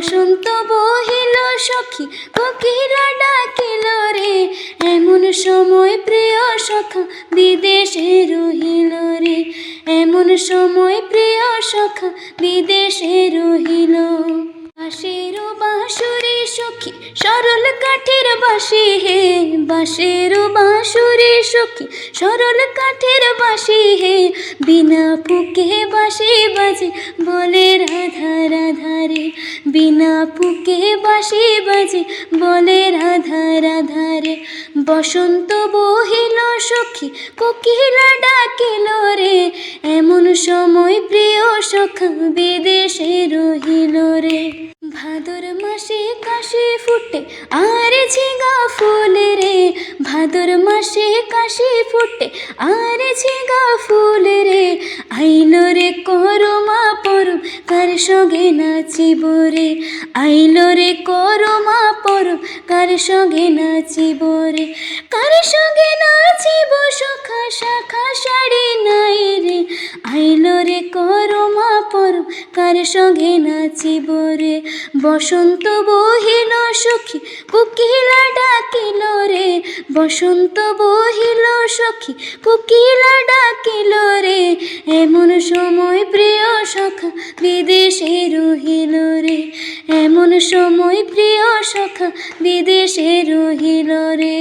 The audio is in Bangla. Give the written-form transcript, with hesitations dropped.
বসন্ত বহিল সখী কোকিলা ডাকিল রে, এমন সময় প্রিয় সখা বিদেশে রহিল রে, এমন সময় প্রিয় সখা বিদেশে রহিল। বাঁশের বাঁশুরি সখী সরল কাঠের বাঁশি হে, বাঁশের বাঁশুরি সখী সরল কাঠের বাঁশি হে, বিনা ফুঁকে বাঁশি বাজে বলে রাধা রাধা রে, বিনা ফুঁকে বাঁশি বাজে বলে রাধা রাধা রে। বসন্ত বহিল সখী কোকিলা ডাকিল রে, এমন সময় প্রিয় সখা বিদেশে রহিল রে। ভাদর মাসে কাশি ফুটে আর ঝিঙা ফুল রে, ভাদর মাসে কাশি ফুটে আর ঝিঙা ফুল রে, আইল রে করমা পরম কার সঙ্গে নাচিব রে, আইল রে করমা পরম কার সঙ্গে নাচিব রে, কার সঙ্গে নাচিব সখা শাখা শাড়ি নাই রে, আইল রে করমা পরম কার সঙ্গে নাচিব রে। বসন্ত বহিল সখী কোকিলা ডাকিল রে, বসন্ত বহিল সখী কোকিলা ডাকিল রে, এমন সময় প্রিয় সখা বিদেশে রহিল রে, এমন সময় প্রিয় সখা বিদেশে রহিল রে।